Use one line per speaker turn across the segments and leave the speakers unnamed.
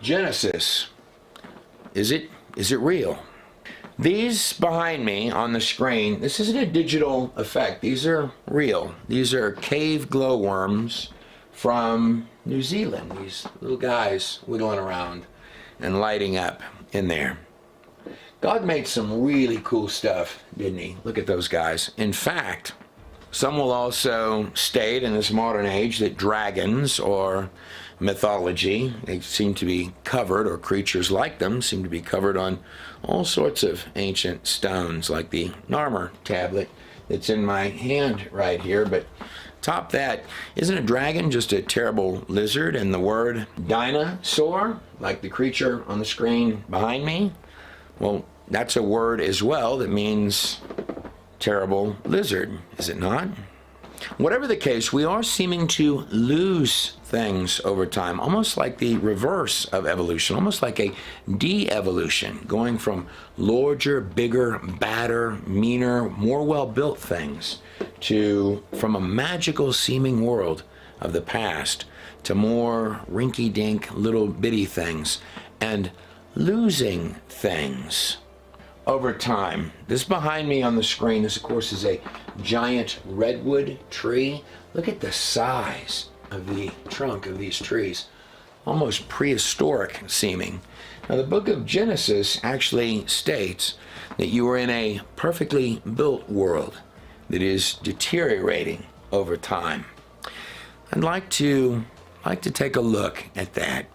Genesis, is it real? These behind me on the screen, this isn't a digital effect. These are real. These are cave glowworms from New Zealand. These little guys wiggling around and lighting up in there. God made some really cool stuff, didn't he? Look at those guys. In fact, some will also state in this modern age that dragons or mythology, they seem to be covered, or creatures like them seem to be covered on all sorts of ancient stones, like the Narmer tablet that's in my hand right here. But top that, isn't a dragon just a terrible lizard? And the word dinosaur, like the creature on the screen behind me, well, that's a word as well that means terrible lizard, is it not? Whatever the case, we are seeming to lose things over time, almost like the reverse of evolution, almost like a de-evolution, going from larger, bigger, badder, meaner, more well-built things from a magical seeming world of the past to more rinky-dink little bitty things, and losing things over time. This behind me on the screen, this of course is a giant redwood tree. Look at the size of the trunk of these trees, almost prehistoric seeming. Now the book of Genesis actually states that you are in a perfectly built world that is deteriorating over time. I'd like to take a look at that.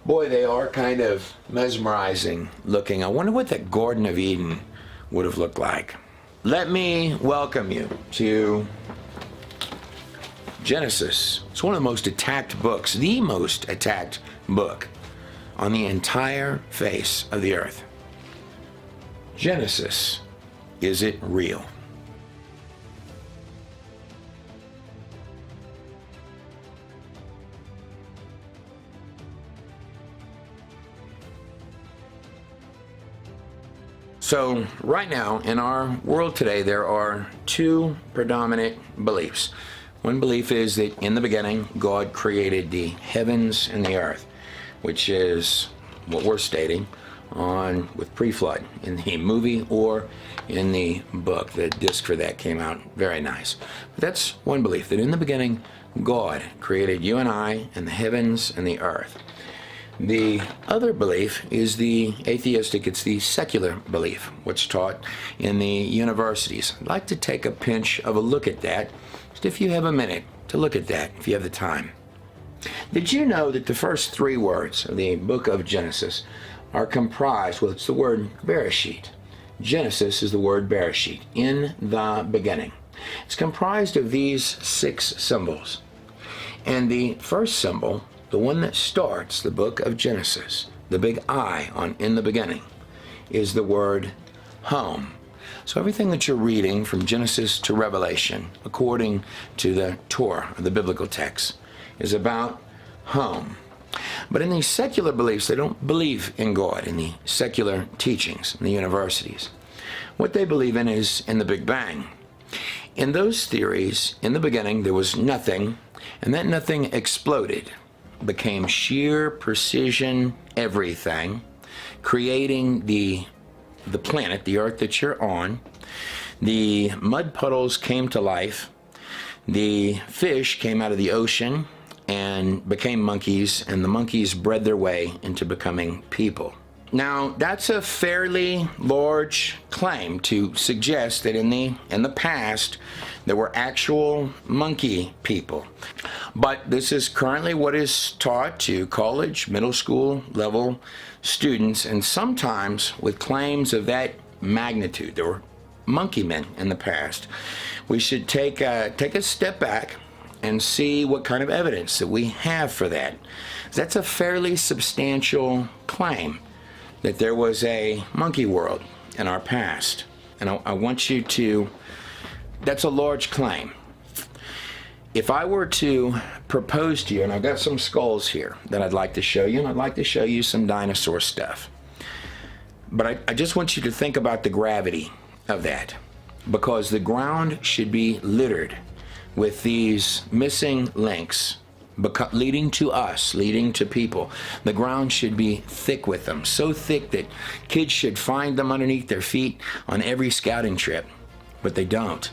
Boy, they are kind of mesmerizing looking. I wonder what that Garden of Eden would have looked like. Let me welcome you to Genesis. It's one of the most attacked books, the most attacked book on the entire face of the earth. Genesis, is it real? So right now in our world today, there are two predominant beliefs. One belief is that in the beginning, God created the heavens and the earth, which is what we're stating with pre-flood in the movie or in the book. The disc for that came out very nice. But that's one belief, that in the beginning, God created you and I and the heavens and the earth. The other belief is the atheistic, it's the secular belief, what's taught in the universities. I'd like to take a pinch of a look at that, just if you have a minute to look at that, if you have the time. Did you know that the first three words of the book of Genesis are comprised, well, it's the word Bereshit. Genesis is the word Bereshit, in the beginning. It's comprised of these 6 symbols. And the first symbol, the one that starts the book of Genesis, the big I on in the beginning, is the word home. So everything that you're reading from Genesis to Revelation, according to the Torah, the biblical text, is about home. But in these secular beliefs, they don't believe in God, in the secular teachings in the universities. What they believe in is in the Big Bang. In those theories, in the beginning, there was nothing, and that nothing exploded, became sheer precision everything, creating the planet, the earth that you're on. The mud puddles came to life. The fish came out of the ocean and became monkeys, and the monkeys bred their way into becoming people. Now, that's a fairly large claim to suggest that in the past there were actual monkey people. But this is currently what is taught to college, middle school level students, and sometimes with claims of that magnitude. There were monkey men in the past. We should take a step back and see what kind of evidence that we have for that. That's a fairly substantial claim, that there was a monkey world in our past. And I want you to, that's a large claim. If I were to propose to you, and I've got some skulls here that I'd like to show you, and I'd like to show you some dinosaur stuff. But I just want you to think about the gravity of that, because the ground should be littered with these missing links leading to us, leading to people. The ground should be thick with them, so thick that kids should find them underneath their feet on every scouting trip, but they don't.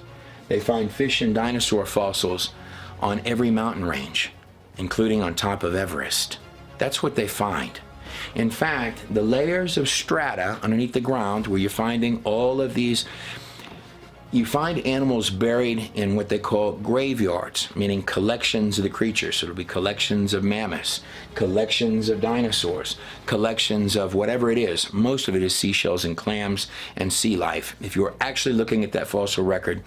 They find fish and dinosaur fossils on every mountain range, including on top of Everest. That's what they find. In fact, the layers of strata underneath the ground where you're finding all of these, you find animals buried in what they call graveyards, meaning collections of the creatures. So it'll be collections of mammoths, collections of dinosaurs, collections of whatever it is. Most of it is seashells and clams and sea life. If you were actually looking at that fossil record,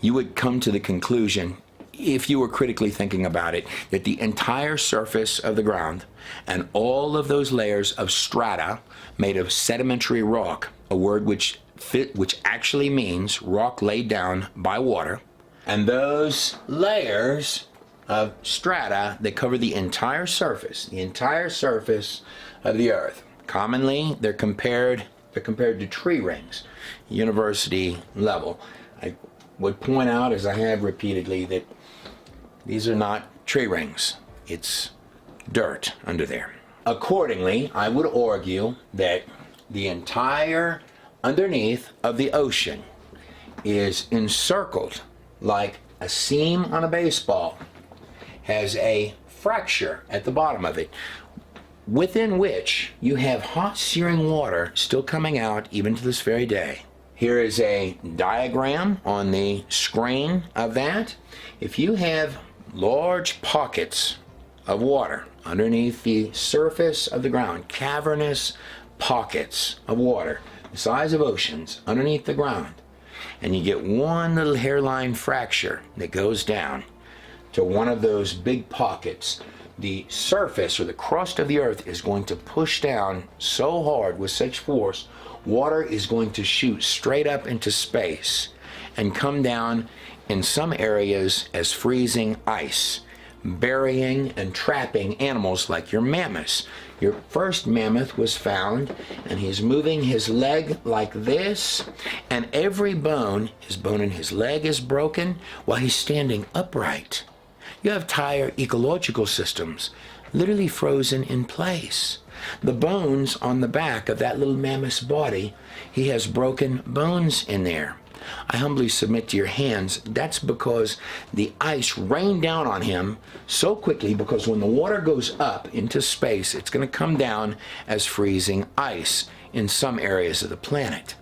you would come to the conclusion, if you were critically thinking about it, that the entire surface of the ground and all of those layers of strata made of sedimentary rock, a word which actually means rock laid down by water, and those layers of strata that cover the entire surface of the earth. Commonly, they're compared to tree rings, university level. I would point out, as I have repeatedly, that these are not tree rings. It's dirt under there. Accordingly, I would argue that the entire underneath of the ocean is encircled like a seam on a baseball, has a fracture at the bottom of it, within which you have hot searing water still coming out even to this very day. Here is a diagram on the screen of that. If you have large pockets of water underneath the surface of the ground, cavernous pockets of water, the size of oceans underneath the ground, and you get one little hairline fracture that goes down to one of those big pockets, the surface or the crust of the earth is going to push down so hard with such force, water is going to shoot straight up into space and come down in some areas as freezing ice, burying and trapping animals like your mammoths. Your first mammoth was found, and he's moving his leg like this, and every bone, his bone in his leg is broken while he's standing upright. You have entire ecological systems literally frozen in place. The bones on the back of that little mammoth's body, he has broken bones in there. I humbly submit to your hands, that's because the ice rained down on him so quickly, because when the water goes up into space, it's going to come down as freezing ice in some areas of the planet.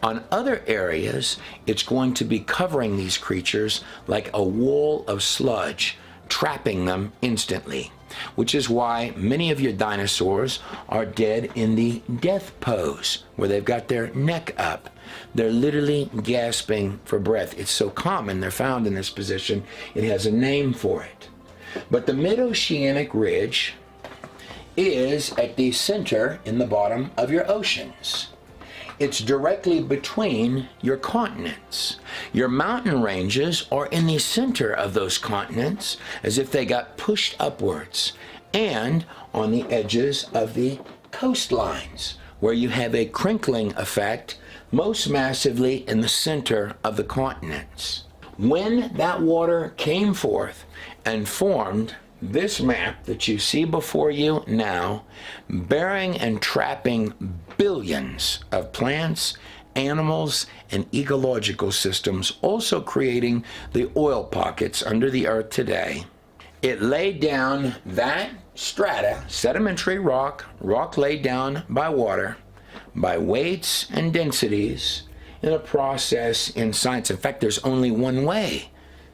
On other areas, it's going to be covering these creatures like a wall of sludge, trapping them instantly, which is why many of your dinosaurs are dead in the death pose, where they've got their neck up. They're literally gasping for breath. It's so common they're found in this position, it has a name for it. But the mid-oceanic ridge is at the center in the bottom of your oceans. It's directly between your continents. Your mountain ranges are in the center of those continents, as if they got pushed upwards, and on the edges of the coastlines, where you have a crinkling effect, most massively in the center of the continents. When that water came forth and formed this map that you see before you now, burying and trapping billions of plants, animals, and ecological systems, also creating the oil pockets under the earth today, it laid down that strata, sedimentary rock laid down by water, by weights and densities, in a process in science. In fact, there's only one way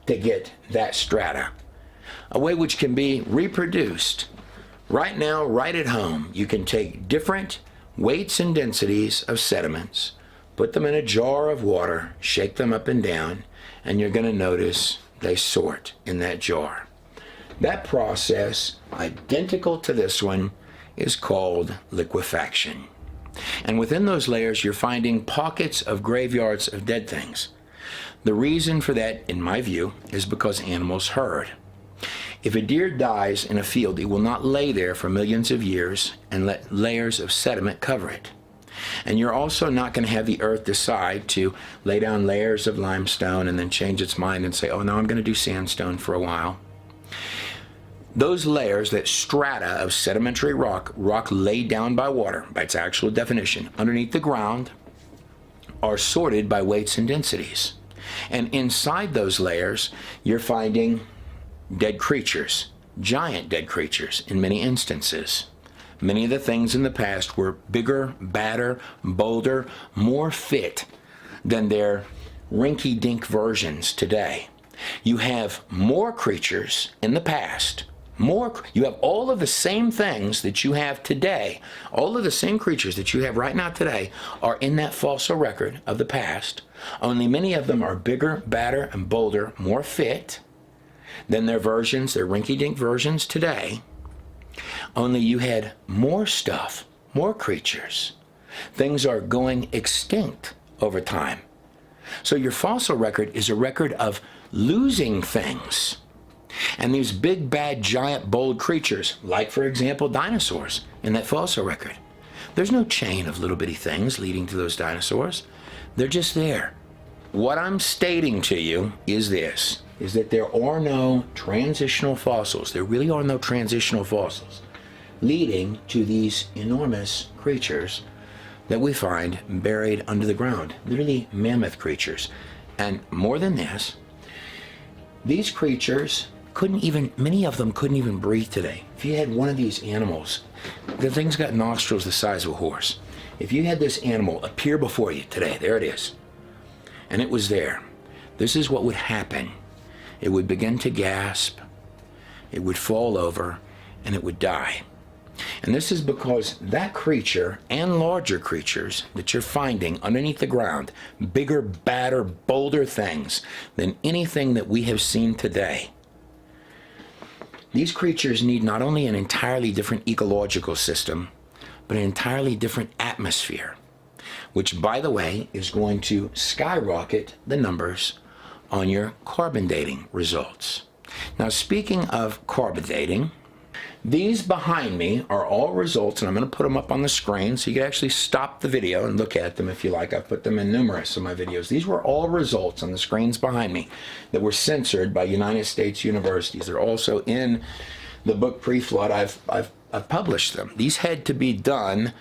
to get that strata, a way which can be reproduced. Right now, right at home, you can take different weights and densities of sediments, put them in a jar of water, shake them up and down, and you're going to notice they sort in that jar. That process, identical to this one, is called liquefaction. And within those layers, you're finding pockets of graveyards of dead things. The reason for that, in my view, is because animals herd. If a deer dies in a field, it will not lay there for millions of years and let layers of sediment cover it. And you're also not going to have the earth decide to lay down layers of limestone and then change its mind and say, oh, no, I'm going to do sandstone for a while. Those layers, that strata of sedimentary rock laid down by water, by its actual definition, underneath the ground, are sorted by weights and densities. And inside those layers, you're finding dead creatures, giant dead creatures in many instances. Many of the things in the past were bigger, badder, bolder, more fit than their rinky-dink versions today. You have more creatures in the past. You have all of the same things that you have today. All of the same creatures that you have right now today are in that fossil record of the past. Only many of them are bigger, badder, and bolder, more fit than their versions, their rinky-dink versions today. Only you had more stuff, more creatures. Things are going extinct over time. So your fossil record is a record of losing things. And these big, bad, giant, bold creatures, like, for example, dinosaurs in that fossil record, there's no chain of little bitty things leading to those dinosaurs. They're just there. What I'm stating to you is this, is that there are no transitional fossils. There really are no transitional fossils leading to these enormous creatures that we find buried under the ground, literally mammoth creatures. And more than this, these creatures many of them couldn't even breathe today. If you had one of these animals, the thing's got nostrils the size of a horse. If you had this animal appear before you today, there it is, and it was there, this is what would happen. It would begin to gasp, it would fall over, and it would die. And this is because that creature and larger creatures that you're finding underneath the ground, bigger, badder, bolder things than anything that we have seen today, these creatures need not only an entirely different ecological system, but an entirely different atmosphere, which, by the way, is going to skyrocket the numbers on your carbon dating results. Now, speaking of carbon dating, these behind me are all results, and I'm going to put them up on the screen so you can actually stop the video and look at them if you like. I've put them in numerous of my videos. These were all results on the screens behind me that were censored by United States universities. They're also in the book Pre-Flood. I've published them. These had to be done.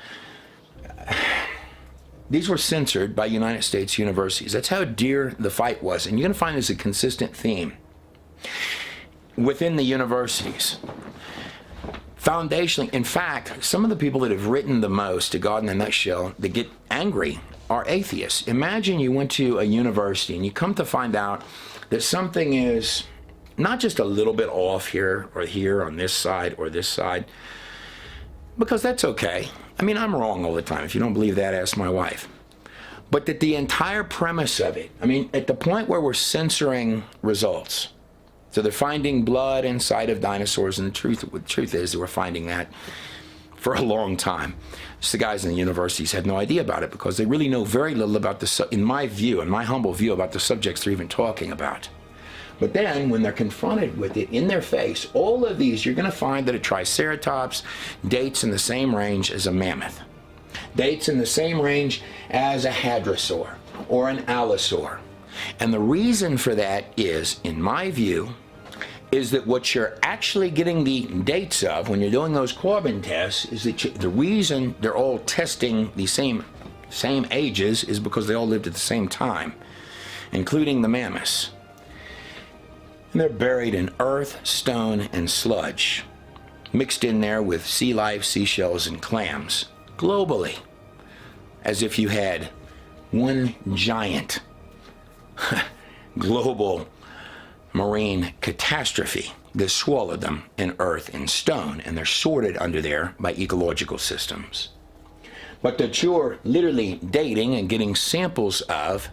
These were censored by United States universities. That's how dear the fight was. And you're going to find this a consistent theme within the universities. Foundationally, in fact, some of the people that have written the most to God in a nutshell that get angry are atheists. Imagine you went to a university and you come to find out that something is not just a little bit off here or here on this side or this side, because that's okay. I mean, I'm wrong all the time. If you don't believe that, ask my wife. But that the entire premise of it, I mean, at the point where we're censoring results, so they're finding blood inside of dinosaurs, and the truth is they were finding that for a long time. Just the guys in the universities had no idea about it because they really know very little about in my view, in my humble view, about the subjects they're even talking about. But then when they're confronted with it in their face, all of these, you're going to find that a triceratops dates in the same range as a mammoth, dates in the same range as a hadrosaur or an allosaur. And the reason for that is, in my view, is that what you're actually getting the dates of when you're doing those carbon tests is that the reason they're all testing the same ages is because they all lived at the same time, including the mammoths. And they're buried in earth, stone, and sludge, mixed in there with sea life, seashells, and clams, globally, as if you had one giant global marine catastrophe that swallowed them in earth and stone, and they're sorted under there by ecological systems. But that you're literally dating and getting samples of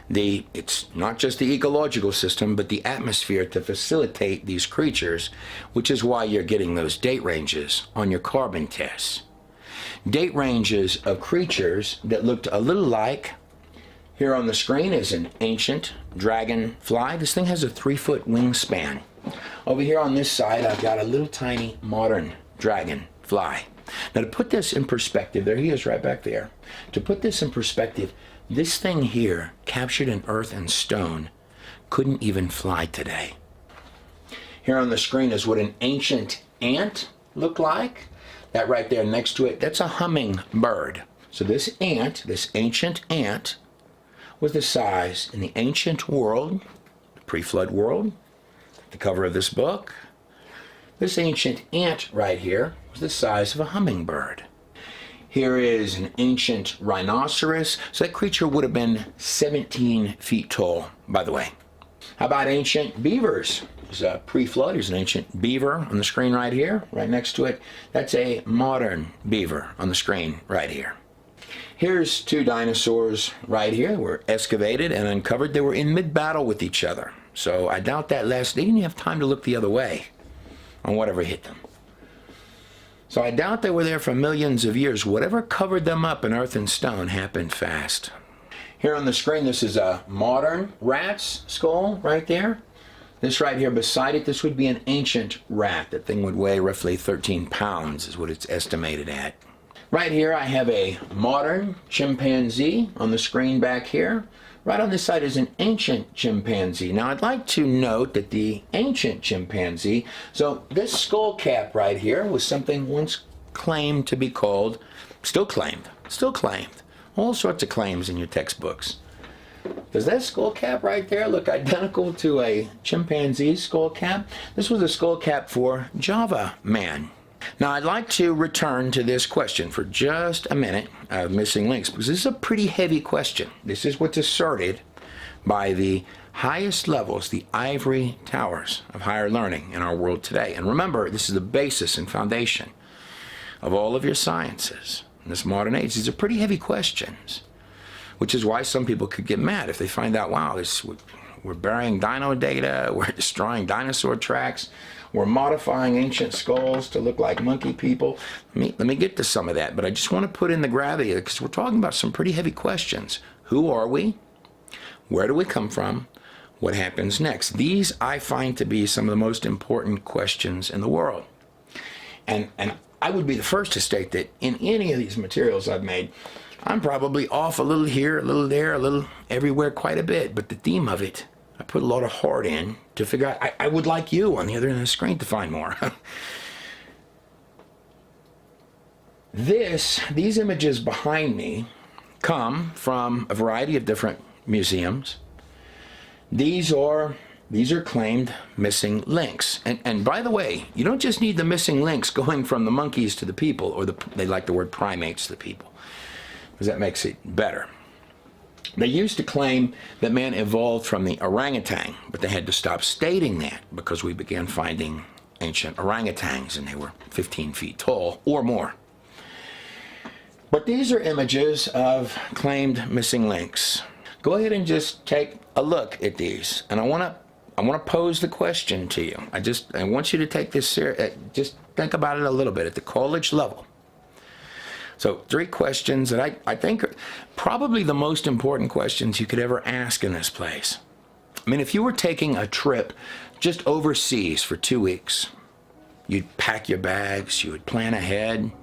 it's not just the ecological system, but the atmosphere to facilitate these creatures, which is why you're getting those date ranges on your carbon tests. Date ranges of creatures that looked a little like, here on the screen is an ancient dragonfly. This thing has a 3-foot wingspan. Over here on this side, I've got a little tiny modern dragonfly. Now, to put this in perspective, there he is right back there. To put this in perspective, this thing here, captured in earth and stone, couldn't even fly today. Here on the screen is what an ancient ant looked like. That right there next to it, that's a hummingbird. So this ant, this ancient ant, was the size in the ancient world, the pre-flood world, the cover of this book. This ancient ant right here was the size of a hummingbird. Here is an ancient rhinoceros. So that creature would have been 17 feet tall, by the way. How about ancient beavers? There's a pre-flood. There's an ancient beaver on the screen right here, right next to it. That's a modern beaver on the screen right here. Here's two dinosaurs right here. They were excavated and uncovered. They were in mid-battle with each other. So I doubt that they didn't have time to look the other way on whatever hit them. So I doubt they were there for millions of years. Whatever covered them up in earth and stone happened fast. Here on the screen, this is a modern rat's skull right there. This right here beside it, this would be an ancient rat. That thing would weigh roughly 13 pounds is what it's estimated at. Right here I have a modern chimpanzee on the screen back here. Right on this side is an ancient chimpanzee. Now I'd like to note that the ancient chimpanzee, so this skull cap right here was something once claimed to be called, still claimed, all sorts of claims in your textbooks. Does that skull cap right there look identical to a chimpanzee skull cap? This was a skull cap for Java Man. Now I'd like to return to this question for just a minute of missing links, because this is a pretty heavy question. This is what's asserted by the highest levels, the ivory towers of higher learning in our world today. And remember, this is the basis and foundation of all of your sciences in this modern age. These are pretty heavy questions, which is why some people could get mad if they find out, wow, we're burying dino data, we're destroying dinosaur tracks, we're modifying ancient skulls to look like monkey people. Let me get to some of that, but I just want to put in the gravity because we're talking about some pretty heavy questions. Who are we? Where do we come from? What happens next? These I find to be some of the most important questions in the world. And I would be the first to state that in any of these materials I've made, I'm probably off a little here, a little there, a little everywhere, quite a bit, but the theme of it, I put a lot of heart in to figure out. I would like you on the other end of the screen to find more. These images behind me come from a variety of different museums. These are claimed missing links. And by the way, you don't just need the missing links going from the monkeys to the people, or they like the word primates to the people, because that makes it better. They used to claim that man evolved from the orangutan, but they had to stop stating that because we began finding ancient orangutans and they were 15 feet tall or more. But these are images of claimed missing links. Go ahead and just take a look at these, and I want to pose the question to you. I want you to take this serious. Just think about it a little bit at the college level. So 3 questions that I think are probably the most important questions you could ever ask in this place. I mean, if you were taking a trip just overseas for 2 weeks, you'd pack your bags, you would plan ahead.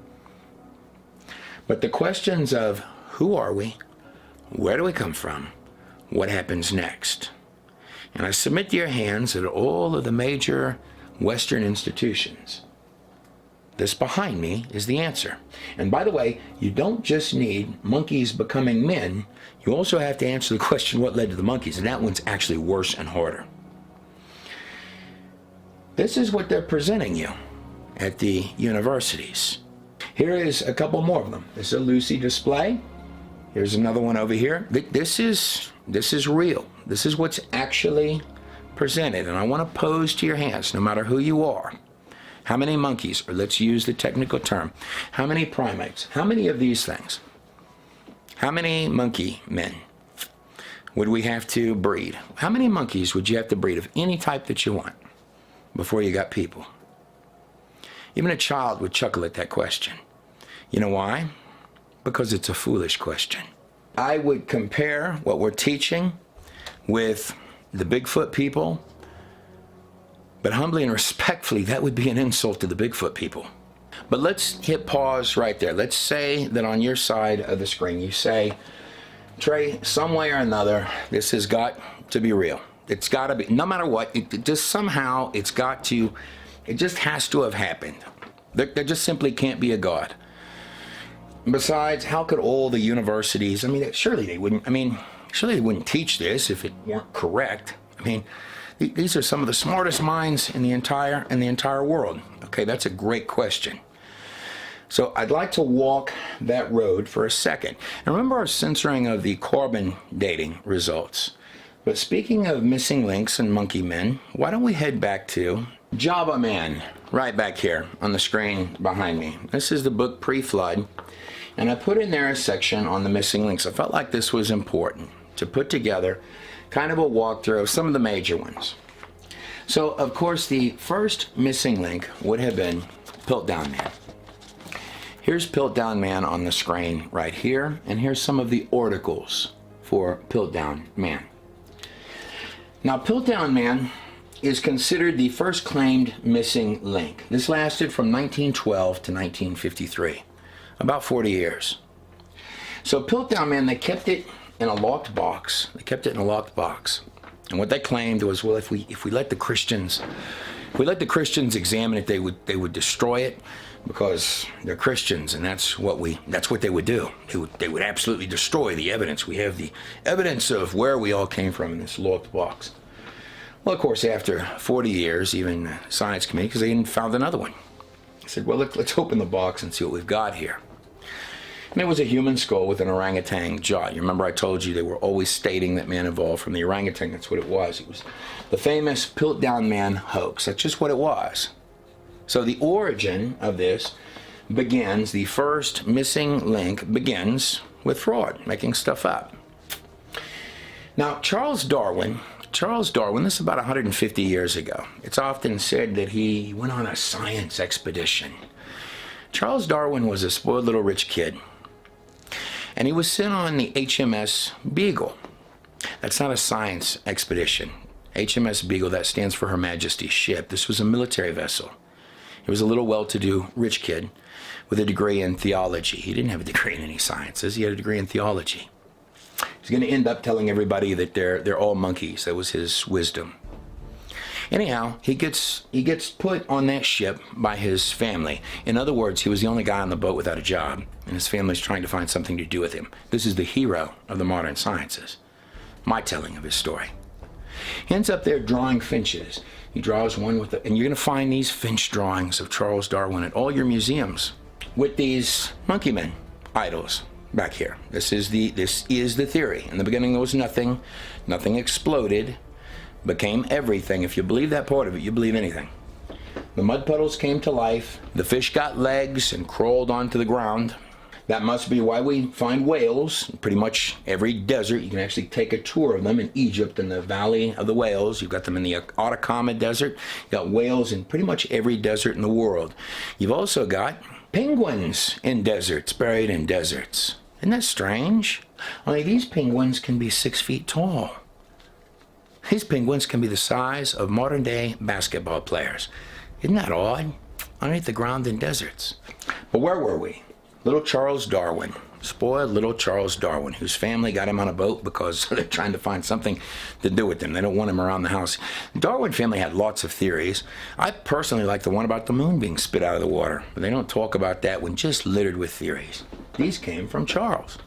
But the questions of who are we, where do we come from, what happens next? And I submit to your hands that all of the major Western institutions, this behind me is the answer. And by the way, you don't just need monkeys becoming men, you also have to answer the question, what led to the monkeys? And that one's actually worse and harder. This is what they're presenting you at the universities. Here is a couple more of them. This is a Lucy display. Here's another one over here. This is real. This is what's actually presented. And I want to pose to your hands, no matter who you are, how many monkeys, or let's use the technical term, how many primates, how many of these things, how many monkey men would we have to breed? How many monkeys would you have to breed of any type that you want before you got people? Even a child would chuckle at that question. You know why? Because it's a foolish question. I would compare what we're teaching with the Bigfoot people, but humbly and respectfully, that would be an insult to the Bigfoot people. But let's hit pause right there. Let's say that on your side of the screen, you say, Trey, some way or another, this has got to be real. It's got to be, no matter what, it just somehow, it just has to have happened. There just simply can't be a God. Besides, how could all the universities, surely they wouldn't teach this if it weren't correct. These are some of the smartest minds in the entire world. Okay, that's a great question. So I'd like to walk that road for a second. And remember our censoring of the carbon dating results. But speaking of missing links and monkey men, why don't we head back to Java Man, right back here on the screen behind me. This is the book Pre-Flood, and I put in there a section on the missing links. I felt like this was important to put together kind of a walkthrough of some of the major ones. So, of course, the first missing link would have been Piltdown Man. Here's Piltdown Man on the screen right here, and here's some of the articles for Piltdown Man. Now, Piltdown Man is considered the first claimed missing link. This lasted from 1912 to 1953, about 40 years. So Piltdown Man, they kept it in a locked box. And what they claimed was, well, if we let the Christians examine it, they would destroy it, because they're Christians, and that's what they would do. They would absolutely destroy the evidence. We have the evidence of where we all came from in this locked box. Well, of course, after 40 years, even the science committee, because they hadn't found another one, I said, well, let's open the box and see what we've got here. And it was a human skull with an orangutan jaw. You remember I told you they were always stating that man evolved from the orangutan. That's what it was. It was the famous Piltdown Man hoax. That's just what it was. So the origin of this begins, the first missing link begins with fraud, making stuff up. Now, Charles Darwin, this is about 150 years ago. It's often said that he went on a science expedition. Charles Darwin was a spoiled little rich kid, and he was sent on the HMS Beagle. That's not a science expedition. HMS Beagle, that stands for Her Majesty's ship. This was a military vessel. He was a little well-to-do rich kid with a degree in theology. He didn't have a degree in any sciences. He had a degree in theology. He's going to end up telling everybody that they're all monkeys. That was his wisdom. Anyhow, he gets put on that ship by his family. In other words, he was the only guy on the boat without a job, and his family's trying to find something to do with him. This is the hero of the modern sciences. My telling of his story. He ends up there drawing finches. He draws one with and you're going to find these finch drawings of Charles Darwin at all your museums with these monkey men idols back here. This is the theory. In the beginning there was nothing. Nothing exploded, became everything. If you believe that part of it, you believe anything. The mud puddles came to life. The fish got legs and crawled onto the ground. That must be why we find whales in pretty much every desert. You can actually take a tour of them in Egypt, in the Valley of the Whales. You've got them in the Atacama Desert. You've got whales in pretty much every desert in the world. You've also got penguins in deserts, buried in deserts. Isn't that strange? Only these penguins can be 6 feet tall. These penguins can be the size of modern-day basketball players. Isn't that odd? Underneath the ground in deserts. But where were we? Little Charles Darwin, spoiled little Charles Darwin, whose family got him on a boat because they're trying to find something to do with him. They don't want him around the house. The Darwin family had lots of theories. I personally like the one about the moon being spit out of the water, but they don't talk about that one, just littered with theories. These came from Charles.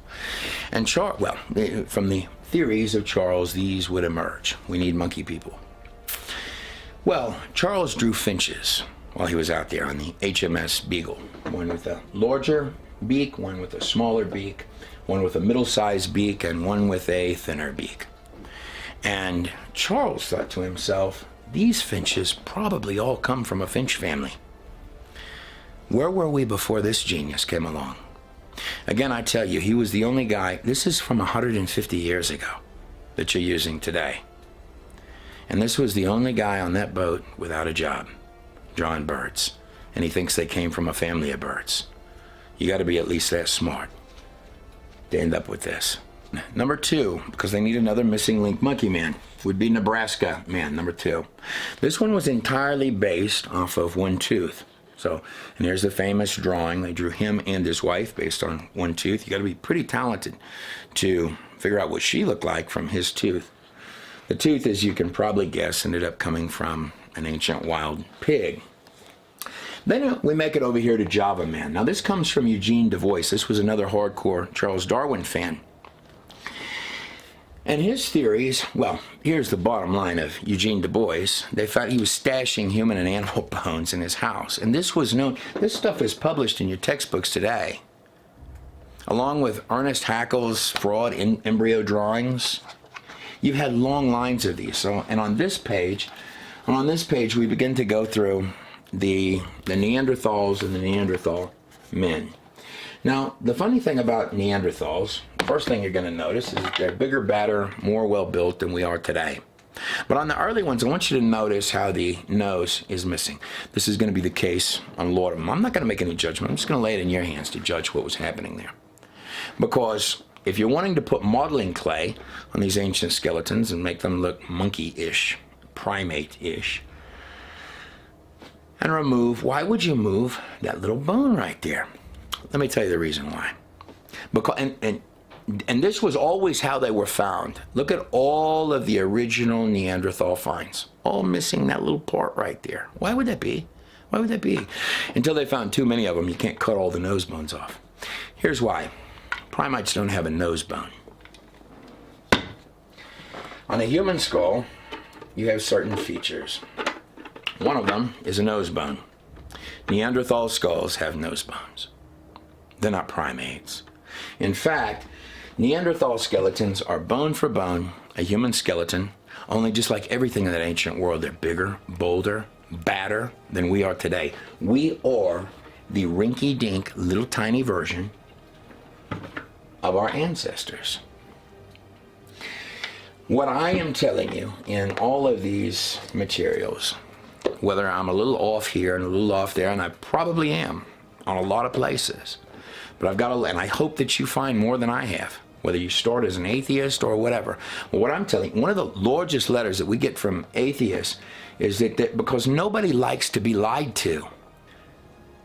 And from the theories of Charles, these would emerge. We need monkey people. Well, Charles drew finches while he was out there on the HMS Beagle. One with a larger beak, one with a smaller beak, one with a middle-sized beak, and one with a thinner beak. And Charles thought to himself, these finches probably all come from a finch family. Where were we before this genius came along? Again, I tell you, he was the only guy. This is from 150 years ago that you're using today. And this was the only guy on that boat without a job, drawing birds. And he thinks they came from a family of birds. You got to be at least that smart to end up with this. Number two, because they need another missing link monkey man, would be Nebraska man, number two. This one was entirely based off of one tooth. So, and here's the famous drawing. They drew him and his wife based on one tooth. You got to be pretty talented to figure out what she looked like from his tooth. The tooth, as you can probably guess, ended up coming from an ancient wild pig. Then we make it over here to Java Man. Now this comes from Eugene Du Bois. This was another hardcore Charles Darwin fan. And his theories, well, here's the bottom line of Eugene Du Bois. They found he was stashing human and animal bones in his house. And this was known, this stuff is published in your textbooks today. Along with Ernest Haeckel's fraud in embryo drawings. You've had long lines of these. So, and on this page, we begin to go through the Neanderthals and the Neanderthal men. Now, the funny thing about Neanderthals, first thing you're going to notice is that they're bigger, badder, more well-built than we are today. But on the early ones, I want you to notice how the nose is missing. This is going to be the case on a lot of them. I'm not going to make any judgment. I'm just going to lay it in your hands to judge what was happening there. Because if you're wanting to put modeling clay on these ancient skeletons and make them look monkey-ish, primate-ish, and remove, why would you move that little bone right there? Let me tell you the reason why. Because, and this was always how they were found. Look at all of the original Neanderthal finds, all missing that little part right there. Why would that be? Why would that be? Until they found too many of them, you can't cut all the nose bones off. Here's why. Primates don't have a nose bone. On a human skull, you have certain features. One of them is a nose bone. Neanderthal skulls have nose bones. They're not primates. In fact, Neanderthal skeletons are bone for bone a human skeleton, only just like everything in that ancient world, they're bigger, bolder, badder than we are today. We are the rinky-dink little tiny version of our ancestors. What I am telling you in all of these materials, whether I'm a little off here and a little off there, and I probably am on a lot of places, but I've got to, and I hope that you find more than I have, whether you start as an atheist or whatever. Well, what I'm telling you, one of the largest letters that we get from atheists is that because nobody likes to be lied to.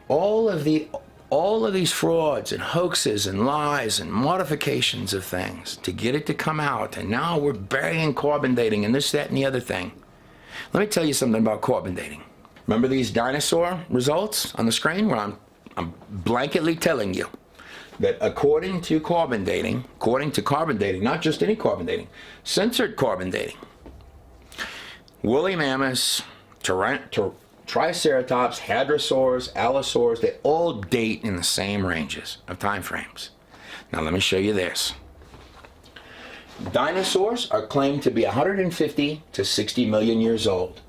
All of these frauds and hoaxes and lies and modifications of things to get it to come out, and now we're burying carbon dating and this, that, and the other thing. Let me tell you something about carbon dating. Remember these dinosaur results on the screen where I'm blanketly telling you that according to carbon dating, not just any carbon dating, censored carbon dating, woolly mammoths, Triceratops, hadrosaurs, allosaurs, they all date in the same ranges of time frames. Now let me show you this. Dinosaurs are claimed to be 150 to 60 million years old.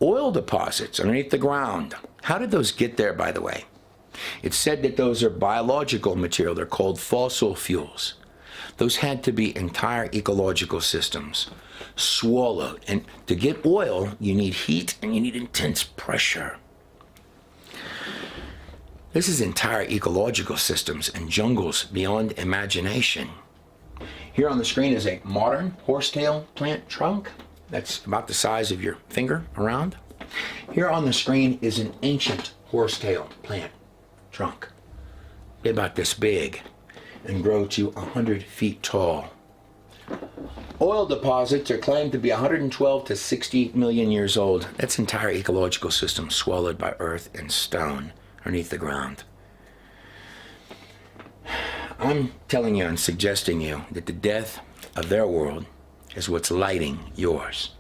Oil deposits underneath the ground. How did those get there, by the way? It's said that those are biological material. They're called fossil fuels. Those had to be entire ecological systems swallowed. And to get oil, you need heat and you need intense pressure. This is entire ecological systems and jungles beyond imagination. Here on the screen is a modern horsetail plant trunk. That's about the size of your finger around. Here on the screen is an ancient horsetail plant trunk. They're about this big and grow to 100 feet tall. Oil deposits are claimed to be 112 to 60 million years old. That's entire ecological systems swallowed by earth and stone underneath the ground. I'm telling you and suggesting you that the death of their world is what's lighting yours.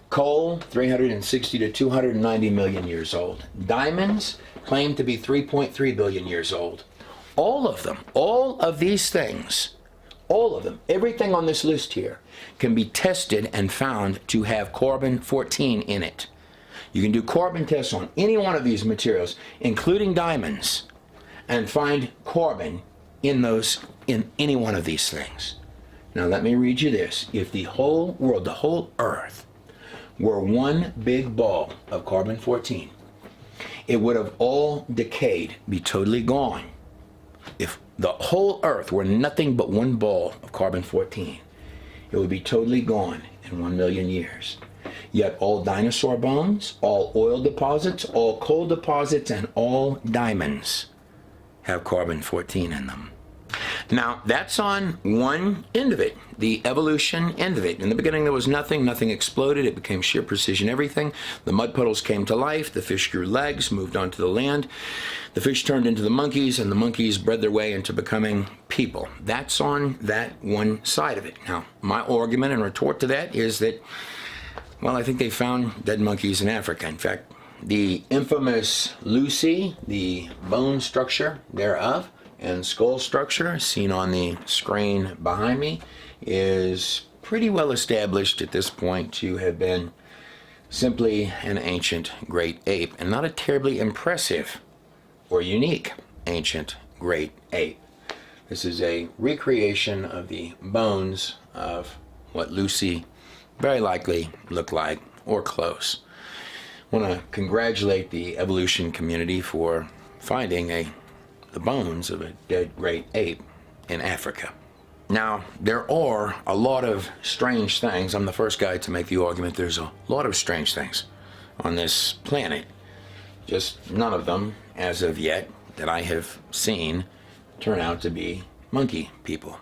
Coal, 360 to 290 million years old. Diamonds claimed to be 3.3 billion years old. All of them, all of these things, all of them, everything on this list here can be tested and found to have carbon-14 in it. You can do carbon tests on any one of these materials, including diamonds, and find carbon in any one of these things. Now let me read you this. If the whole world, the whole earth, were one big ball of carbon-14, it would have all decayed, be totally gone. If the whole earth were nothing but one ball of carbon-14, it would be totally gone in 1 million years. Yet all dinosaur bones, all oil deposits, all coal deposits, and all diamonds have carbon-14 in them. Now, that's on one end of it, the evolution end of it. In the beginning, there was nothing. Nothing exploded. It became sheer precision everything. The mud puddles came to life. The fish grew legs, moved onto the land. The fish turned into the monkeys, and the monkeys bred their way into becoming people. That's on that one side of it. Now, my argument and retort to that is that, well, I think they found dead monkeys in Africa. In fact, the infamous Lucy, the bone structure thereof, and skull structure seen on the screen behind me is pretty well established at this point to have been simply an ancient great ape, and not a terribly impressive or unique ancient great ape. This is a recreation of the bones of what Lucy very likely looked like, or close. I want to congratulate the evolution community for finding the bones of a dead great ape in Africa. Now, there are a lot of strange things. I'm the first guy to make the argument there's a lot of strange things on this planet. Just none of them, as of yet, that I have seen turn out to be monkey people.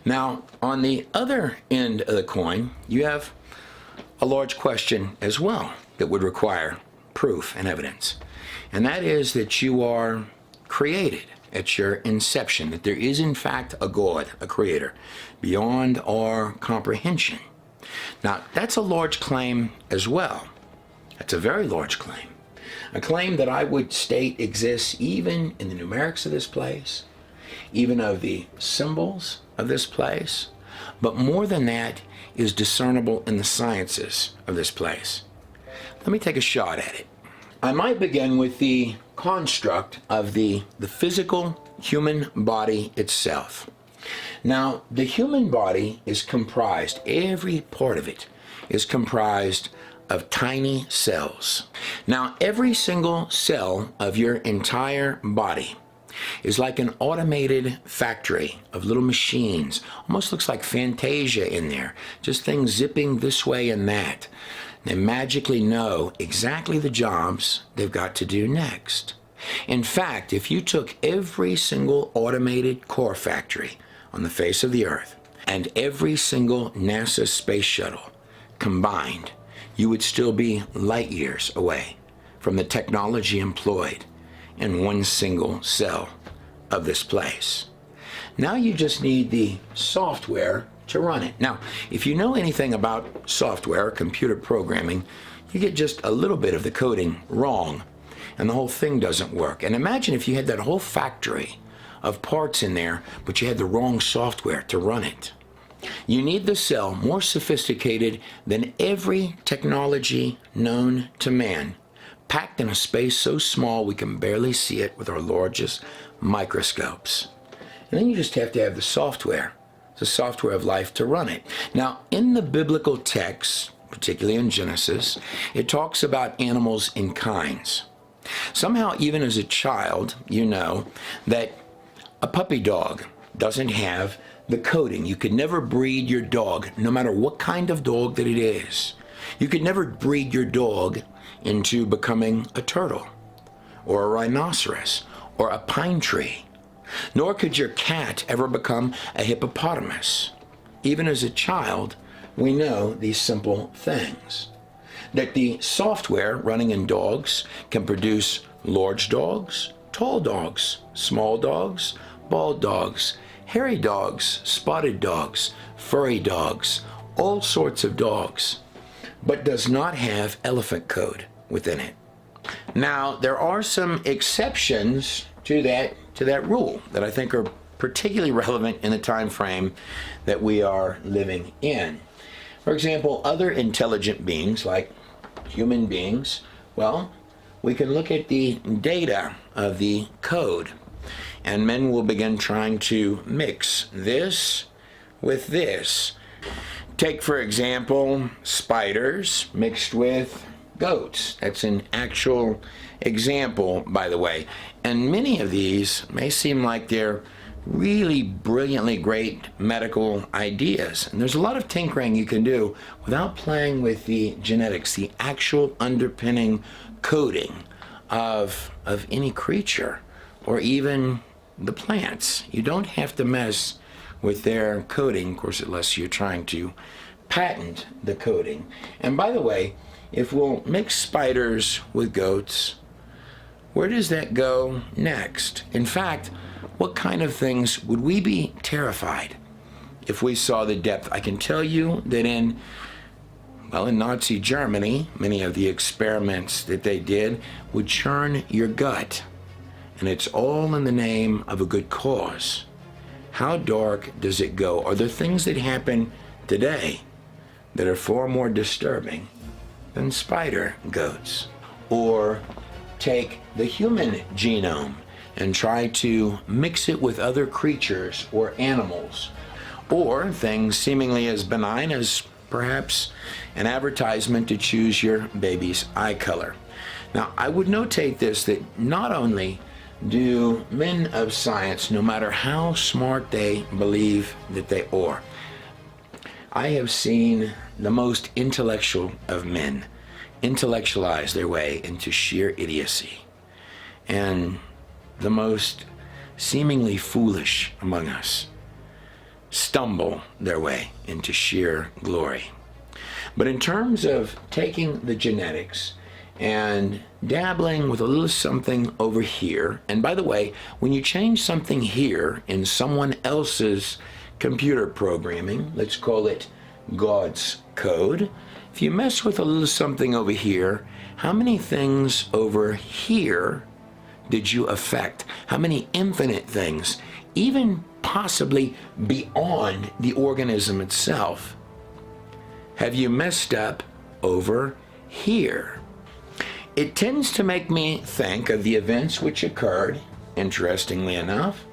Now, on the other end of the coin, you have a large question as well that would require proof and evidence. And that is that you are created at your inception, that there is in fact a God, a creator, beyond our comprehension. Now, that's a large claim as well. That's a very large claim. A claim that I would state exists even in the numerics of this place, even of the symbols of this place, but more than that is discernible in the sciences of this place. Let me take a shot at it. I might begin with the construct of the physical human body itself. Now, the human body is comprised, every part of it is comprised of tiny cells. Now, every single cell of your entire body is like an automated factory of little machines. Almost looks like Fantasia in there, just things zipping this way and that. They magically know exactly the jobs they've got to do next. In fact, if you took every single automated car factory on the face of the earth and every single NASA space shuttle combined, you would still be light years away from the technology employed in one single cell of this place. Now you just need the software to run it. Now, if you know anything about software, computer programming, you get just a little bit of the coding wrong, and the whole thing doesn't work. And imagine if you had that whole factory of parts in there, but you had the wrong software to run it. You need the cell more sophisticated than every technology known to man, packed in a space so small we can barely see it with our largest microscopes. And then you just have to have the software of life to run it. Now, in the biblical texts, particularly in Genesis, it talks about animals in kinds. Somehow, even as a child, you know that a puppy dog doesn't have the coding. You could never breed your dog, no matter what kind of dog that it is. You could never breed your dog into becoming a turtle, or a rhinoceros, or a pine tree. Nor could your cat ever become a hippopotamus. Even as a child, we know these simple things. That the software running in dogs can produce large dogs, tall dogs, small dogs, bald dogs, hairy dogs, spotted dogs, furry dogs, all sorts of dogs, but does not have elephant code within it. Now, there are some exceptions to that rule that I think are particularly relevant in the time frame that we are living in. For example, other intelligent beings like human beings, well, we can look at the data of the code, and men will begin trying to mix this with this. Take, for example, spiders mixed with goats. That's an actual example, by the way. And many of these may seem like they're really brilliantly great medical ideas. And there's a lot of tinkering you can do without playing with the genetics, the actual underpinning coding of any creature, or even the plants. You don't have to mess with their coding, of course, unless you're trying to patent the coding. And by the way, if we'll mix spiders with goats, where does that go next? In fact, what kind of things would we be terrified if we saw the depth? I can tell you that in Nazi Germany, many of the experiments that they did would churn your gut. And it's all in the name of a good cause. How dark does it go? Are there things that happen today that are far more disturbing than spider goats? Or take the human genome and try to mix it with other creatures or animals, or things seemingly as benign as perhaps an advertisement to choose your baby's eye color. Now, I would notate this, that not only do men of science, no matter how smart they believe that they are, I have seen the most intellectual of men intellectualize their way into sheer idiocy, and the most seemingly foolish among us stumble their way into sheer glory. But in terms of taking the genetics and dabbling with a little something over here, and by the way, when you change something here in someone else's computer programming, let's call it God's code, if you mess with a little something over here, how many things over here did you affect? How many infinite things, even possibly beyond the organism itself, have you messed up over here? It tends to make me think of the events which occurred, interestingly enough,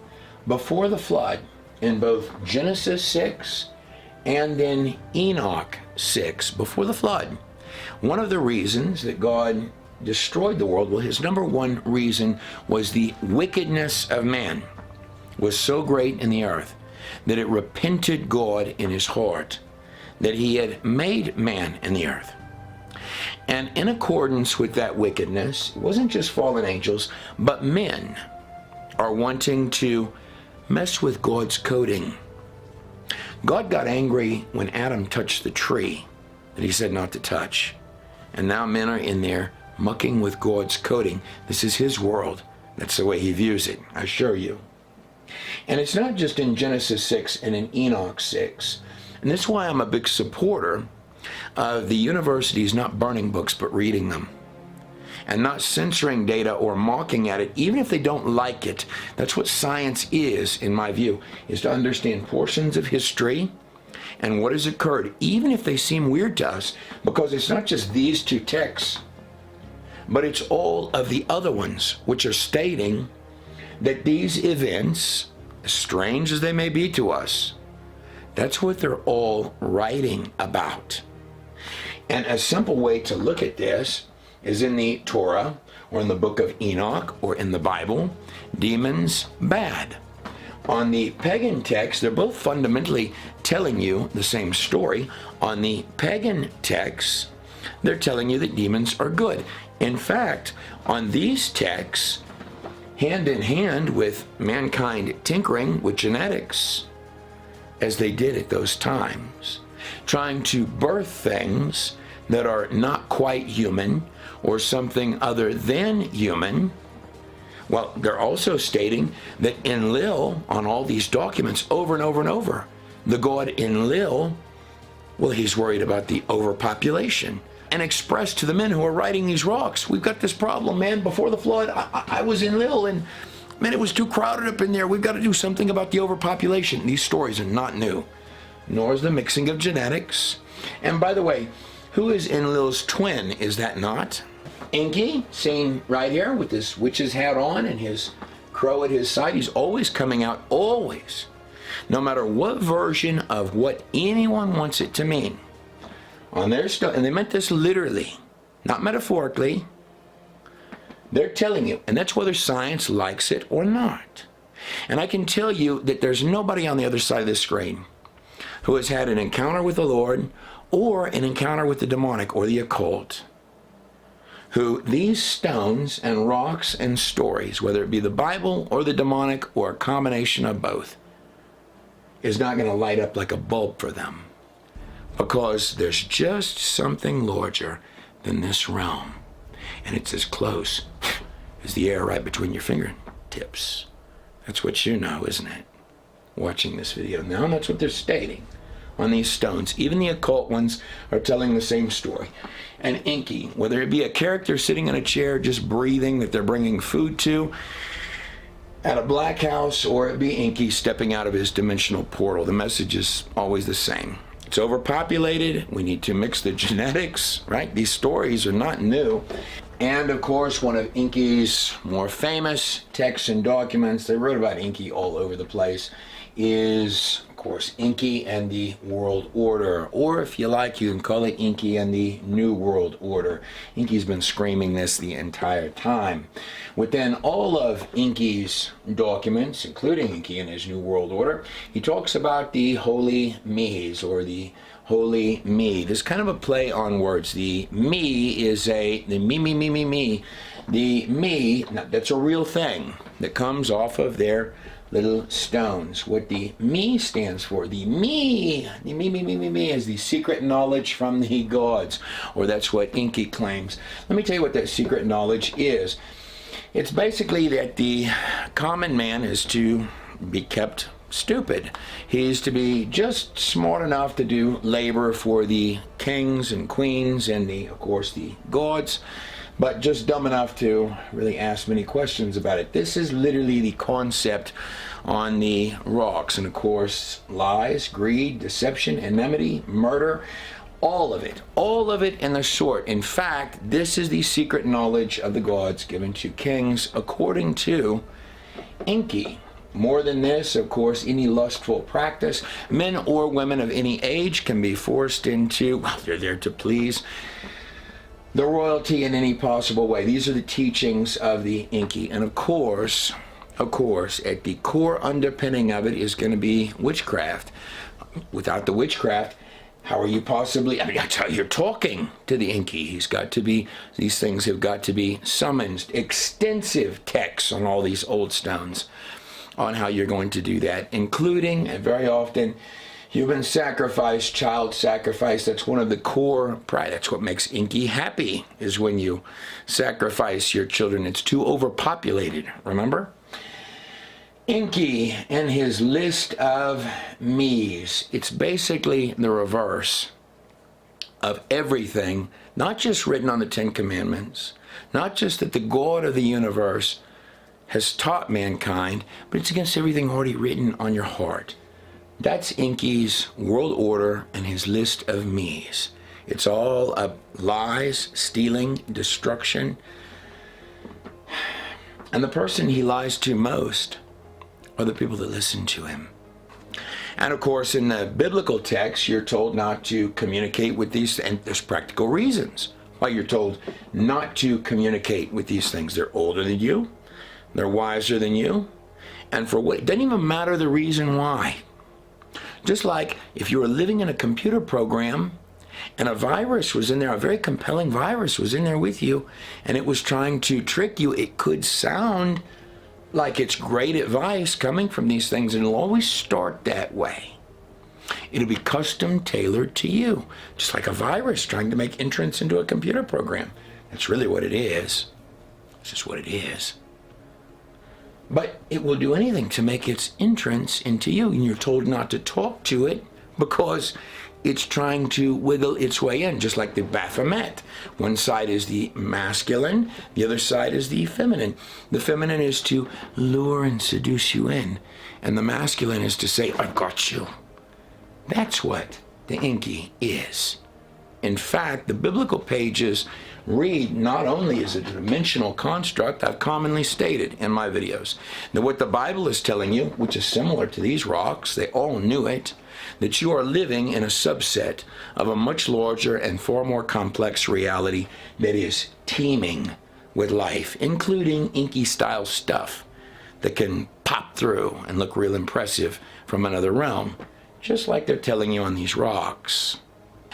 before the flood in both Genesis 6 and in Enoch 6, before the flood. One of the reasons that God destroyed the world, well, his number one reason was the wickedness of man was so great in the earth that it repented God in his heart that he had made man in the earth. And in accordance with that wickedness, it wasn't just fallen angels, but men are wanting to mess with God's coding. God got angry when Adam touched the tree that he said not to touch. And now men are in there mucking with God's coding. This is his world. That's the way he views it, I assure you. And it's not just in Genesis 6 and in Enoch 6. And that's why I'm a big supporter of the universities not burning books but reading them, and not censoring data or mocking at it, even if they don't like it. That's what science is, in my view, is to understand portions of history and what has occurred, even if they seem weird to us, because it's not just these two texts, but it's all of the other ones which are stating that these events, as strange as they may be to us, that's what they're all writing about. And a simple way to look at this is in the Torah, or in the book of Enoch, or in the Bible, demons bad. On the pagan text, they're both fundamentally telling you the same story. On the pagan texts, they're telling you that demons are good. In fact, on these texts, hand in hand with mankind tinkering with genetics, as they did at those times, trying to birth things that are not quite human or something other than human. Well, they're also stating that Enlil, on all these documents over and over and over, the god Enlil, well, he's worried about the overpopulation, and expressed to the men who are writing these rocks, we've got this problem, man. Before the flood, I was Enlil, and man, it was too crowded up in there. We've got to do something about the overpopulation. These stories are not new, nor is the mixing of genetics. And by the way, who is Enlil's twin? Is that not Enki, seen right here with this witch's hat on and his crow at his side? He's always coming out, always, no matter what version of what anyone wants it to mean. On their stuff, and they meant this literally, not metaphorically. They're telling you, and that's whether science likes it or not. And I can tell you that there's nobody on the other side of this screen who has had an encounter with the Lord or an encounter with the demonic or the occult who these stones and rocks and stories, whether it be the Bible or the demonic or a combination of both, is not going to light up like a bulb for them, because there's just something larger than this realm, and it's as close as the air right between your fingertips. That's what you know, isn't it? Watching this video now, and that's what they're stating on these stones. Even the occult ones are telling the same story. And Inky, whether it be a character sitting in a chair just breathing that they're bringing food to at a black house, or it be Inky stepping out of his dimensional portal, the message is always the same. It's overpopulated. We need to mix the genetics, right? These stories are not new. And of course, one of Inky's more famous texts and documents, they wrote about Inky all over the place, is, of course, Inky and the World Order. Or if you like, you can call it Inky and the New World Order. Inky's been screaming this the entire time. Within all of Inky's documents, including Inky and his New World Order, he talks about the Holy Me's, or the Holy Me. There's kind of a play on words. The me is the me. The me, now, that's a real thing that comes off of their little stones. What the me stands for, the me is the secret knowledge from the gods, or that's what Inky claims. Let me tell you what that secret knowledge is. It's basically that the common man is to be kept stupid. He's to be just smart enough to do labor for the kings and queens and of course the gods, but just dumb enough to really ask many questions about it. This is literally the concept on the rocks. And of course, lies, greed, deception, enmity, murder, all of it in the sort. In fact, this is the secret knowledge of the gods given to kings, according to Inky. More than this, of course, any lustful practice, men or women of any age can be forced into, well, they're there to please the royalty in any possible way. These are the teachings of the Inky. And of course, at the core underpinning of it is going to be witchcraft. Without the witchcraft, how are you possibly, I mean, that's how you're talking to the Inky. He's got to be, these things have got to be summoned. Extensive texts on all these old stones on how you're going to do that, including, and very often, human sacrifice, child sacrifice. That's one of the core, that's what makes Inky happy, is when you sacrifice your children. It's too overpopulated, remember? Inky and his list of me's, it's basically the reverse of everything, not just written on the Ten Commandments, not just that the God of the universe has taught mankind, but it's against everything already written on your heart. That's Inky's world order and his list of me's. It's all lies, stealing, destruction. And the person he lies to most are the people that listen to him. And of course, in the biblical text, you're told not to communicate with these, and there's practical reasons why you're told not to communicate with these things. They're older than you. They're wiser than you. And for what? It doesn't even matter the reason why. Just like if you were living in a computer program and a virus was in there, a very compelling virus was in there with you, and it was trying to trick you, it could sound like it's great advice coming from these things, and it'll always start that way. It'll be custom tailored to you, just like a virus trying to make entrance into a computer program. That's really what it is. It's just what it is. But it will do anything to make its entrance into you, and you're told not to talk to it because it's trying to wiggle its way in, just like the Baphomet. One side is the masculine, the other side is the feminine. The feminine is to lure and seduce you in, and the masculine is to say, I've got you. That's what the Inky is. In fact, the biblical pages read not only as a dimensional construct, I've commonly stated in my videos, that what the Bible is telling you, which is similar to these rocks, they all knew it, that you are living in a subset of a much larger and far more complex reality that is teeming with life, including Inky-style stuff that can pop through and look real impressive from another realm, just like they're telling you on these rocks.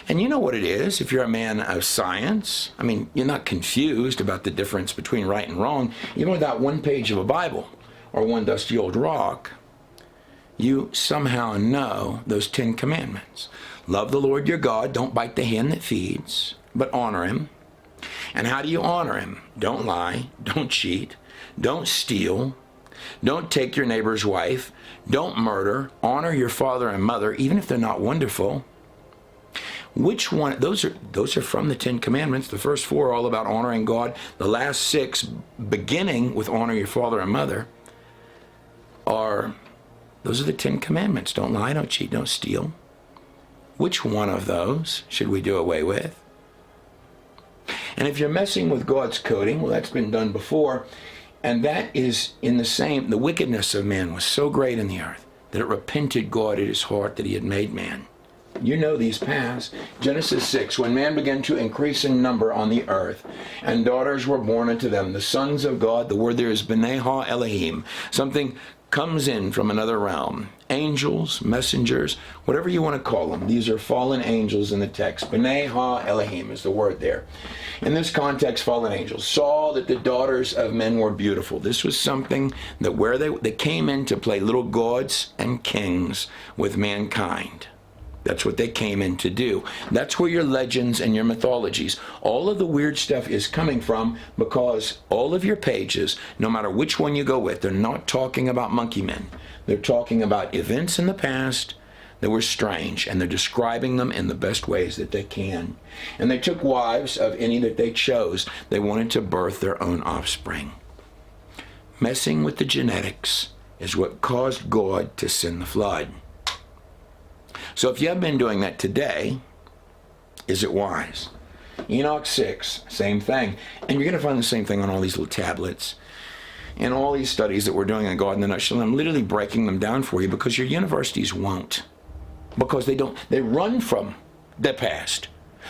And you know what it is, if you're a man of science. I mean, you're not confused about the difference between right and wrong, even without one page of a Bible or one dusty old rock. You somehow know those 10 commandments. Love the Lord your God, don't bite the hand that feeds, but honor him. And how do you honor him? Don't lie, don't cheat, don't steal, don't take your neighbor's wife, don't murder, honor your father and mother, even if they're not wonderful. Which one? Those are from the 10 commandments. The first 4 are all about honoring God. The last 6, beginning with honor your father and mother, those are the 10 commandments. Don't lie, don't cheat, don't steal. Which one of those should we do away with? And if you're messing with God's coding, well, that's been done before. And that is the wickedness of man was so great in the earth that it repented God at his heart that he had made man. You know these paths. Genesis 6, when man began to increase in number on the earth, and daughters were born unto them, the sons of God, the word there is B'nai Ha Elohim, something comes in from another realm. Angels, messengers, whatever you want to call them. These are fallen angels in the text. B'nai Ha Elohim is the word there. In this context, fallen angels saw that the daughters of men were beautiful. This was something that where they came in to play little gods and kings with mankind. That's what they came in to do. That's where your legends and your mythologies, all of the weird stuff is coming from, because all of your pages, no matter which one you go with, they're not talking about monkey men. They're talking about events in the past that were strange, and they're describing them in the best ways that they can. And they took wives of any that they chose. They wanted to birth their own offspring. Messing with the genetics is what caused God to send the flood. So if you have been doing that today, is it wise? Enoch 6, same thing. And you're going to find the same thing on all these little tablets and all these studies that we're doing on God in the nutshell. I'm literally breaking them down for you because your universities won't. Because they run from the past.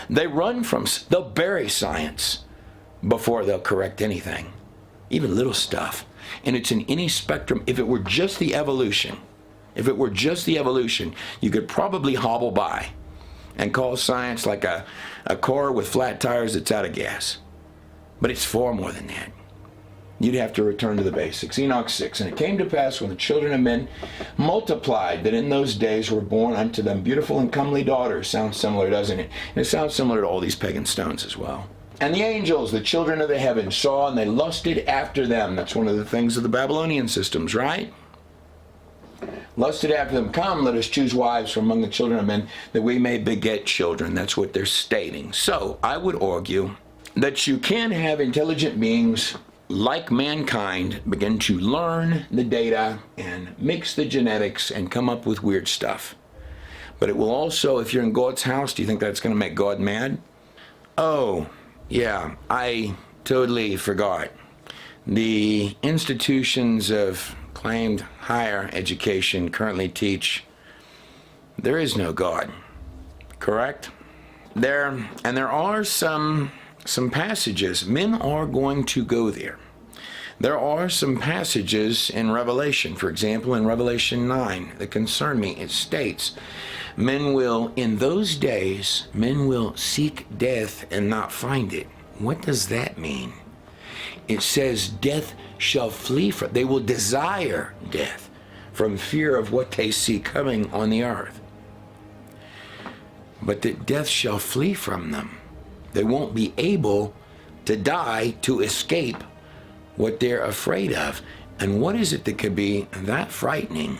They'll bury science before they'll correct anything, even little stuff. And it's in any spectrum. If it were just the evolution, you could probably hobble by and call science like a car with flat tires that's out of gas. But it's far more than that. You'd have to return to the basics. Enoch 6, and it came to pass when the children of men multiplied, that in those days were born unto them beautiful and comely daughters. Sounds similar, doesn't it? And it sounds similar to all these pagan stones as well. And the angels, the children of the heavens, saw, and they lusted after them. That's one of the things of the Babylonian systems, right? Lusted after them. Come, let us choose wives from among the children of men, that we may beget children. That's what they're stating. So I would argue that you can have intelligent beings like mankind begin to learn the data and mix the genetics and come up with weird stuff. But it will also, if you're in God's house, do you think that's going to make God mad? Oh, yeah, I totally forgot. The institutions of claimed higher education currently teach there is no God, correct? There are some passages. Men are going to go there. There are some passages in Revelation, for example, in Revelation 9, that concern me. It states, in those days, men will seek death and not find it. What does that mean? It says death shall flee from, they will desire death from fear of what they see coming on the earth. But that death shall flee from them. They won't be able to die to escape what they're afraid of. And what is it that could be that frightening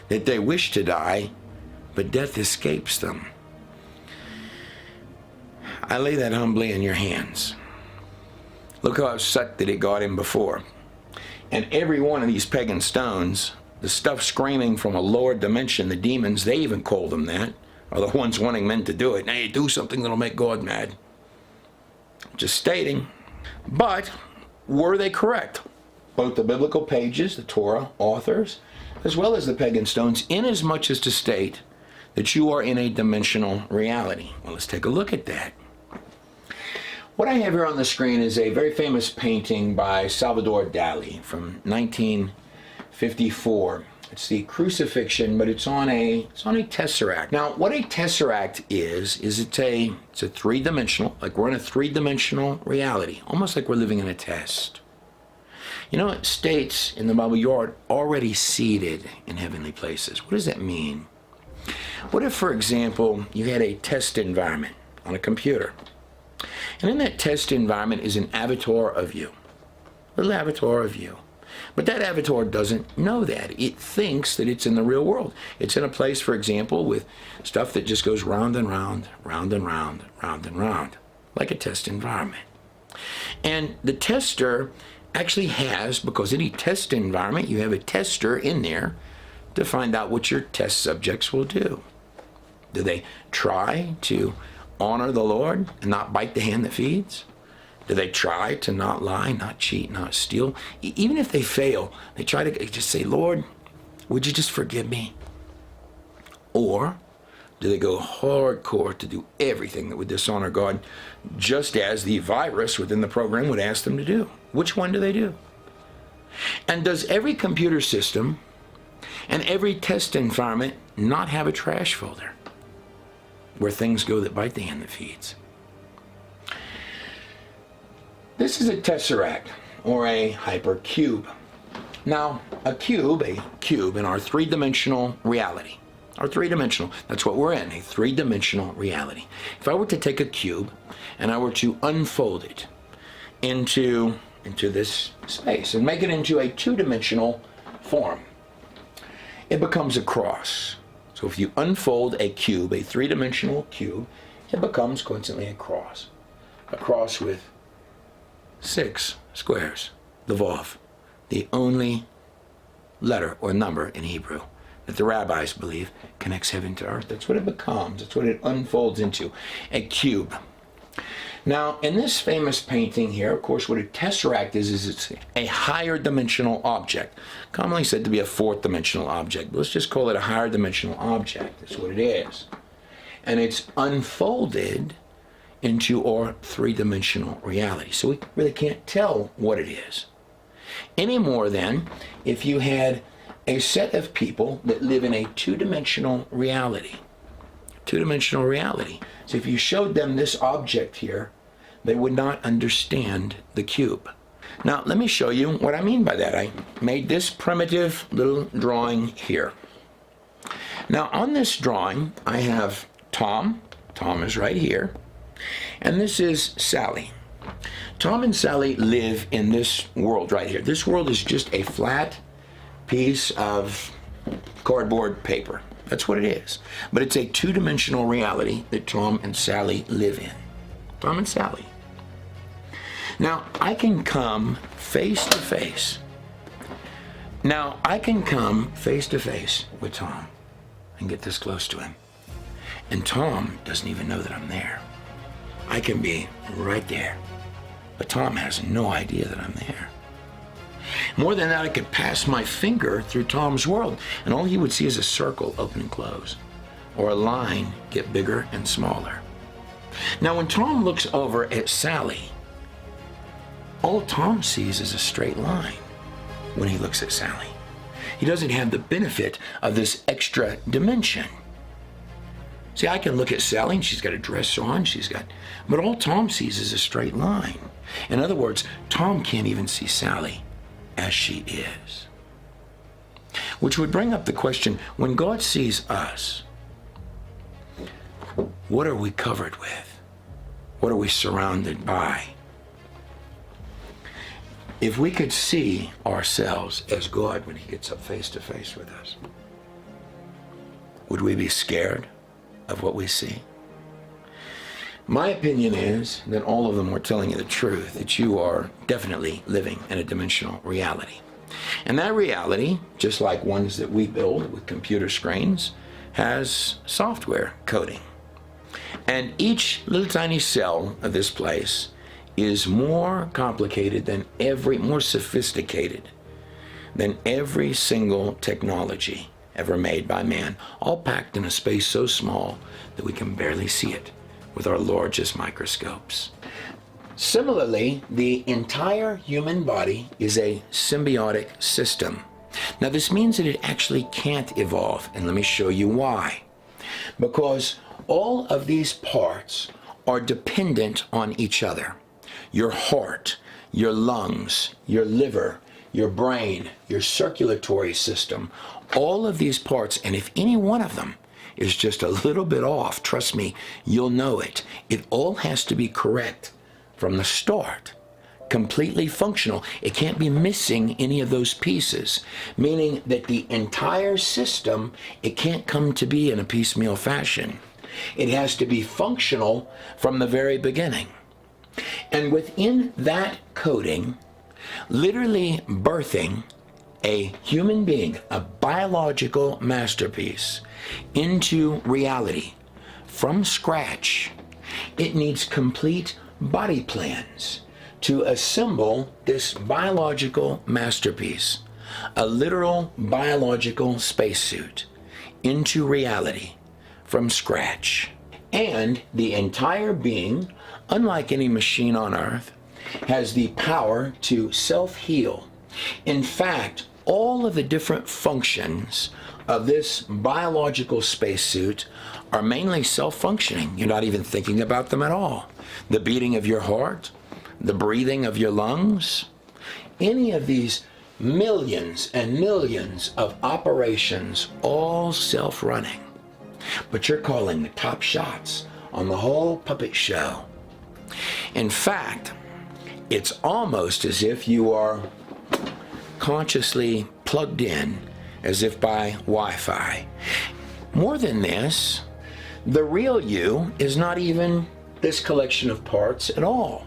that they wish to die, but death escapes them? I lay that humbly in your hands. Look how upset that it got him before. And every one of these pagan stones, the stuff screaming from a lower dimension, the demons, they even call them that, are the ones wanting men to do it. Now you do something that'll make God mad. Just stating. But were they correct? Both the biblical pages, the Torah authors, as well as the pagan stones, inasmuch as to state that you are in a dimensional reality. Well, let's take a look at that. What I have here on the screen is a very famous painting by Salvador Dali from 1954. It's the crucifixion, but it's on a tesseract. Now, what a tesseract is it's a three-dimensional, like we're in a three-dimensional reality, almost like we're living in a test. You know, it states in the Bible, you are already seated in heavenly places. What does that mean? What if, for example, you had a test environment on a computer, and in that test environment is an avatar of you, a little avatar of you. But that avatar doesn't know that. It thinks that it's in the real world. It's in a place, for example, with stuff that just goes round and round, round and round, round and round, like a test environment. And the tester actually has, because any test environment, you have a tester in there to find out what your test subjects will do. Do they try to honor the Lord and not bite the hand that feeds? Do they try to not lie, not cheat, not steal? Even if they fail, they try to just say, Lord, would you just forgive me? Or do they go hardcore to do everything that would dishonor God, just as the virus within the program would ask them to do? Which one do they do? And does every computer system and every test environment not have a trash folder where things go that bite the hand that feeds? This is a tesseract, or a hypercube. Now, a cube in our three-dimensional reality, that's what we're in, a three-dimensional reality. If I were to take a cube and I were to unfold it into this space and make it into a two-dimensional form, it becomes a cross. So if you unfold a cube, a three-dimensional cube, it becomes coincidentally a cross with 6 squares, the Vav, the only letter or number in Hebrew that the rabbis believe connects heaven to earth. That's what it becomes. That's what it unfolds into, a cube. Now, in this famous painting here, of course, what a tesseract is it's a higher dimensional object, commonly said to be a fourth dimensional object. But let's just call it a higher dimensional object. That's what it is. And it's unfolded into our three-dimensional reality. So we really can't tell what it is. Any more than if you had a set of people that live in a two-dimensional reality. Two-dimensional reality. So if you showed them this object here, they would not understand the cube. Now, let me show you what I mean by that. I made this primitive little drawing here. Now, on this drawing, I have Tom. Tom is right here. And this is Sally. Tom and Sally live in this world right here. This world is just a flat piece of cardboard paper. That's what it is. But it's a two-dimensional reality that Tom and Sally live in. Tom and Sally. Now, I can come face to face. With Tom and get this close to him. And Tom doesn't even know that I'm there. I can be right there, but Tom has no idea that I'm there. More than that, I could pass my finger through Tom's world, and all he would see is a circle open and close, or a line get bigger and smaller. Now, when Tom looks over at Sally, all Tom sees is a straight line when he looks at Sally. He doesn't have the benefit of this extra dimension. See, I can look at Sally and she's got a dress on, but all Tom sees is a straight line. In other words, Tom can't even see Sally as she is. Which would bring up the question, when God sees us, what are we covered with? What are we surrounded by? If we could see ourselves as God when he gets up face to face with us, would we be scared of what we see? My opinion is that all of them are telling you the truth, that you are definitely living in a dimensional reality. And that reality, just like ones that we build with computer screens, has software coding. And each little tiny cell of this place is more complicated than more sophisticated than every single technology ever made by man, all packed in a space so small that we can barely see it with our largest microscopes. Similarly, the entire human body is a symbiotic system. Now this means that it actually can't evolve, and let me show you why. Because all of these parts are dependent on each other. Your heart, your lungs, your liver, your brain, your circulatory system, all of these parts, and if any one of them is just a little bit off, trust me, you'll know it. It all has to be correct from the start. Completely functional. It can't be missing any of those pieces, meaning that the entire system, it can't come to be in a piecemeal fashion. It has to be functional from the very beginning. And within that coding, literally birthing a human being, a biological masterpiece, into reality from scratch, it needs complete body plans to assemble this biological masterpiece, a literal biological spacesuit, into reality from scratch. And the entire being, unlike any machine on Earth, has the power to self-heal. In fact, all of the different functions of this biological spacesuit are mainly self-functioning. You're not even thinking about them at all. The beating of your heart, the breathing of your lungs, any of these millions and millions of operations, all self-running. But you're calling the top shots on the whole puppet show. In fact, it's almost as if you are consciously plugged in, as if by Wi-Fi. More than this, the real you is not even this collection of parts at all.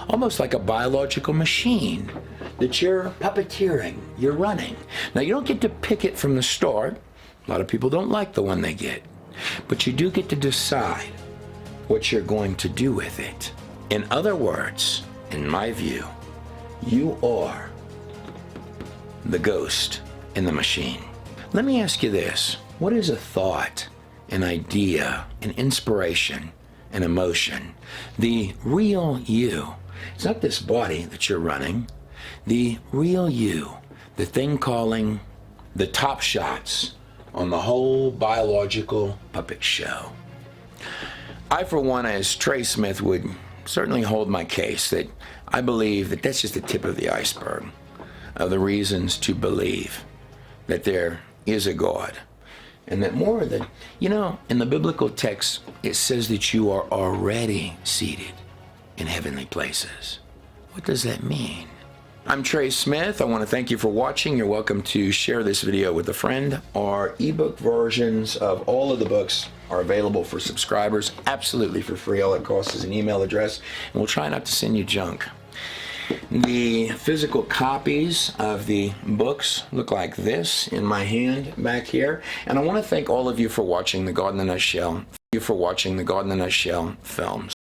Almost like a biological machine that you're puppeteering, you're running. Now, you don't get to pick it from the start. A lot of people don't like the one they get. But you do get to decide what you're going to do with it. In other words, in my view, you are the ghost in the machine. Let me ask you this. What is a thought, an idea, an inspiration, an emotion? The real you. It's not this body that you're running. The real you, the thing calling the top shots on the whole biological puppet show. I, for one, as Trey Smith, would certainly hold my case that I believe that that's just the tip of the iceberg of the reasons to believe that there is a God. And that more than, in the biblical text, it says that you are already seated in heavenly places. What does that mean? I'm Trey Smith. I want to thank you for watching. You're welcome to share this video with a friend. Our ebook versions of all of the books are available for subscribers, absolutely for free. All it costs is an email address, and we'll try not to send you junk. The physical copies of the books look like this in my hand back here. And I want to thank all of you for watching the God in the Nutshell. Thank you for watching the God in the Nutshell films.